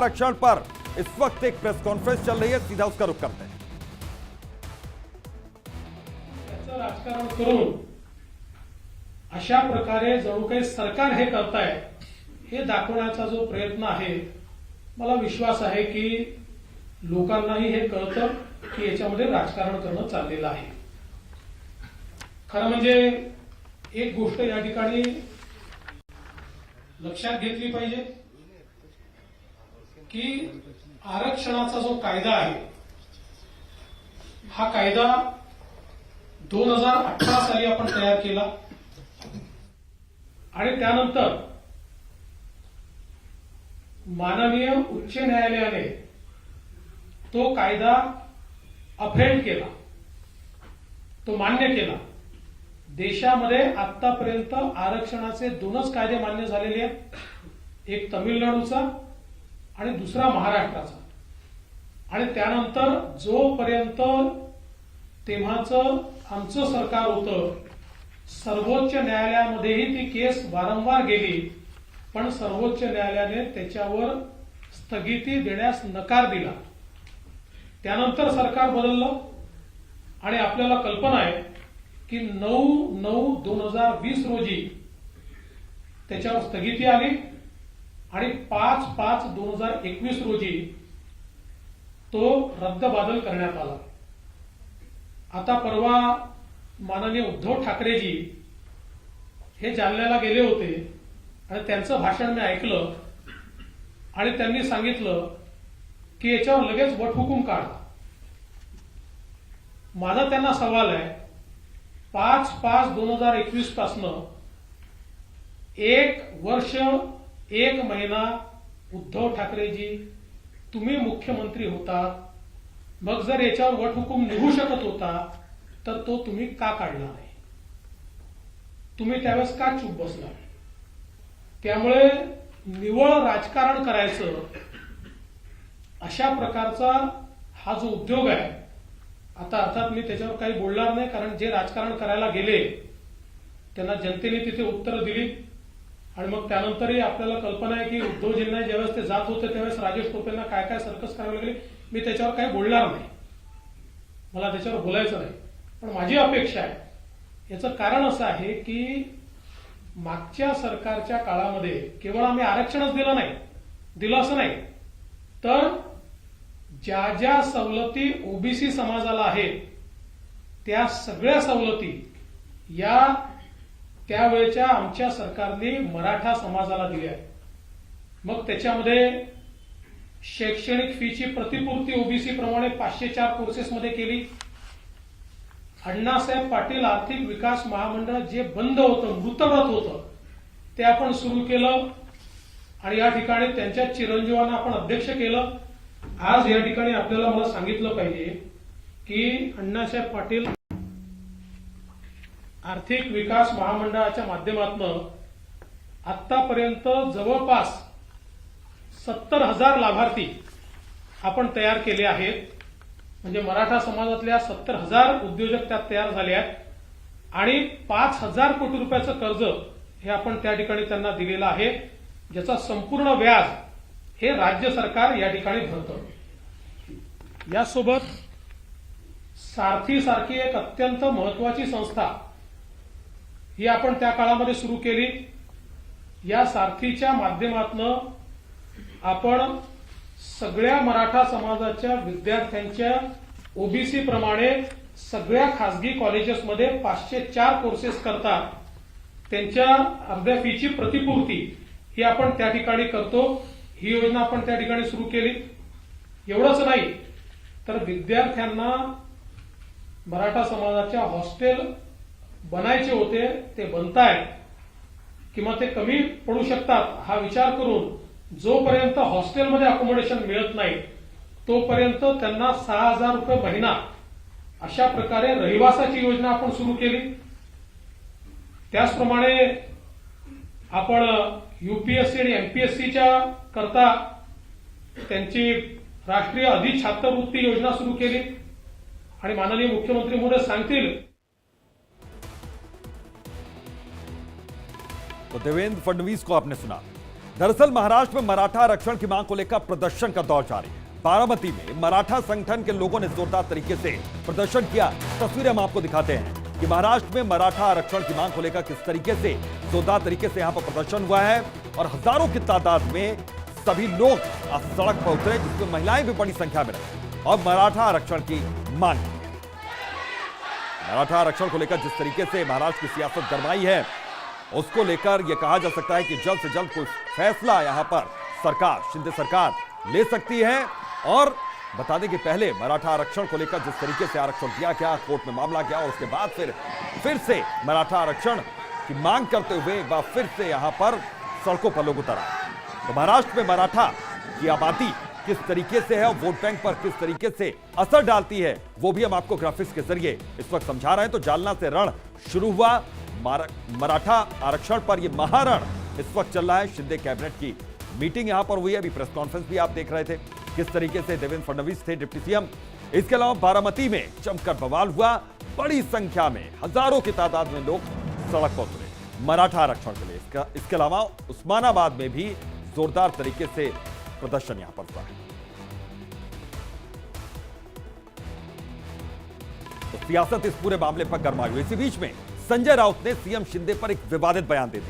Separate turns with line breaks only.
आरक्षण पर इस वक्त एक प्रेस कॉन्फ्रेंस चल रही है, सीधा उसका रुख करते हैं।
राजकारण करून अशा प्रकारे जणू काही सरकार हे करताय हे दाखवण्याचा जो प्रयत्न आहे, मला विश्वास आहे की लोकांनाही हे कळतं की याच्यामध्ये राजकारण करणं चाललेलं आहे। खरं म्हणजे एक गोष्ट या ठिकाणी लक्षात घेतली पाहिजे की आरक्षणाचा जो कायदा आहे, हा कायदा 2018 साली आपण तयार केला आणि त्यानंतर माननीय उच्च न्यायालयाने तो कायदा अफेंड केला, तो मान्य केला। देशामध्ये आतापर्यंत आरक्षणाचे दोनच कायदे मान्य झालेले आहेत, एक तमिळनाडूचा आणि दुसरा महाराष्ट्राचा। आणि त्यानंतर जोपर्यंत तेव्हाचं आमचं सरकार होतं, सर्वोच्च न्यायालयामध्येही ती केस वारंवार गेली, पण सर्वोच्च न्यायालयाने त्याच्यावर स्थगिती देण्यास नकार दिला। त्यानंतर सरकार बदललं आणि आपल्याला कल्पना आहे की 9/9/2020 रोजी त्याच्यावर स्थगिती आली आणि 5/5/2021 रोजी तो रद्दबातल करण्यात आला। आता परवा माननीय उद्धव ठाकरेजी हे जालन्याला गेले होते आणि त्यांचं भाषण मी ऐकलं आणि त्यांनी सांगितलं की याच्यावर लगेच वटहुकूम काढा। माझा त्यांना सवाल आहे, 5/5/2021 पासनं 1 वर्ष 1 महिना उद्धव ठाकरेजी तुम्ही मुख्यमंत्री होतात, मग जर याच्यावर वटहुकूम निघू शकत होता तर तो तुम्ही का काढला नाही? तुम्ही त्यावेळेस का चूप बसला? त्यामुळे निव्वळ राजकारण करायचं अशा प्रकारचा हा जो उद्योग आहे, आता अर्थात मी त्याच्यावर काही बोलणार नाही, कारण जे राजकारण करायला गेले त्यांना जनतेने तिथे उत्तरं दिली आणि मग त्यानंतरही आपल्याला कल्पना आहे की उद्धवजींना ज्यावेळेस ते जात होते त्यावेळेस राजेश टोपेंना काय काय सर्कस करावी लागली, मी त्याच्यावर काही बोलणार नाही, मला त्याच्यावर बोलायचं नाही। पण माझी अपेक्षा आहे, याचं कारण असं आहे की मागच्या सरकारच्या काळामध्ये केवळ आम्ही आरक्षणच दिलं असं नाही, तर ज्या ज्या सवलती ओबीसी समाजाला आहेत त्या सगळ्या सवलती या त्यावेळेच्या आमच्या सरकारने मराठा समाजाला दिल्या। मग त्याच्यामध्ये शैक्षणिक फीची प्रतिपूर्ती ओबीसी प्रमाणे 504 कोर्सेसमध्ये केली। अण्णासाहेब पाटील आर्थिक विकास महामंडळ जे बंद होतं, मृतव्रत होतं, ते आपण सुरू केलं आणि या ठिकाणी त्यांच्या चिरंजीवांना आपण अध्यक्ष केलं। आज या ठिकाणी आपल्याला मला सांगितलं पाहिजे की अण्णासाहेब पाटील आर्थिक विकास महामंडळाच्या माध्यमातून आतापर्यंत जवळपास 70,000 लाभार्थी आपण तयार केले आहेत। म्हणजे मराठा समाजातल्या 70,000 उद्योजक त्यात तयार झाले आहेत आणि 5,000 कोटी रुपयाचं कर्ज हे आपण त्या ठिकाणी त्यांना दिलेलं आहे, ज्याचा संपूर्ण व्याज हे राज्य सरकार या ठिकाणी भरतं। यासोबत सारथी सारखी एक अत्यंत महत्वाची संस्था ही आपण त्या काळामध्ये सुरू केली। या सारथीच्या माध्यमातून आपण सगळ्या मराठा समाजाच्या विद्यार्थ्यांच्या ओबीसी प्रमाणे सगळ्या खासगी कॉलेजेसमध्ये 504 कोर्सेस करता त्यांच्या अर्ध्या फीची प्रतिपूर्ती ही आपण त्या ठिकाणी करतो। ही योजना आपण त्या ठिकाणी सुरू केली। एवढंच नाही तर विद्यार्थ्यांना मराठा समाजाच्या हॉस्टेल बनायचे होते, ते बनतायत किंवा ते कमी पडू शकतात हा विचार करून जोपर्यंत हॉस्टेलमध्ये अकोमोडेशन मिळत नाही तोपर्यंत त्यांना 6,000 रुपये महिना अशा प्रकारे रहिवासाची योजना आपण सुरू केली। त्याचप्रमाणे आपण यूपीएससी आणि एमपीएससीच्या करता त्यांची राष्ट्रीय अधिछात्रवृत्ती योजना सुरू केली आणि माननीय मुख्यमंत्री महोदय सांगतील।
तो देवेंद्र फडणवीस को आपने सुना। दरअसल महाराष्ट्र में मराठा आरक्षण की मांग को लेकर प्रदर्शन का दौर जारी है। बारामती में मराठा संगठन के लोगों ने जोरदार तरीके से प्रदर्शन किया। तस्वीरें हम आपको दिखाते हैं कि महाराष्ट्र में मराठा आरक्षण की मांग को लेकर किस तरीके से जोरदार तरीके से यहां पर प्रदर्शन हुआ है और हजारों की तादाद में सभी लोग आज सड़क पर उतरे, जिसमें महिलाएं भी बड़ी संख्या में रही और मराठा आरक्षण की मांग की। मराठा आरक्षण को लेकर जिस तरीके से महाराष्ट्र की सियासत गरमाई है, उसको लेकर यह कहा जा सकता है कि जल्द से जल्द कोई फैसला यहां पर सरकार, शिंदे सरकार ले सकती है। और बता दें कि पहले मराठा आरक्षण को लेकर जिस तरीके से आरक्षण दिया गया, कोर्ट में मामला गया और उसके बाद फिर से मराठा आरक्षण की मांग करते हुए एक बार फिर से यहां पर सड़कों पर लोग उतर आए। तो महाराष्ट्र में मराठा की आबादी किस तरीके से है और वोट बैंक पर किस तरीके से असर डालती है, वो भी हम आपको ग्राफिक्स के जरिए इस वक्त समझा रहे हैं। तो जालना से रण शुरू हुआ, मराठा आरक्षण पर यह महारण इस वक्त चल रहा है। शिंदे कैबिनेट की मीटिंग यहां पर हुई है, अभी प्रेस कॉन्फ्रेंस भी आप देख रहे थे किस तरीके से देवेंद्र फडणवीस थे डिप्टी सीएम। इसके अलावा बारामती में जमकर बवाल हुआ, बड़ी संख्या में हजारों की तादाद में लोग सड़क पर उतरे मराठा आरक्षण के लिए। इसके अलावा उस्मानाबाद में भी जोरदार तरीके से प्रदर्शन यहां पर हुआ है। तो सियासत इस पूरे मामले पर गर्माई हुई। इसी बीच में संजय राउत ने सीएम शिंदे पर एक विवादित बयान दे दिया।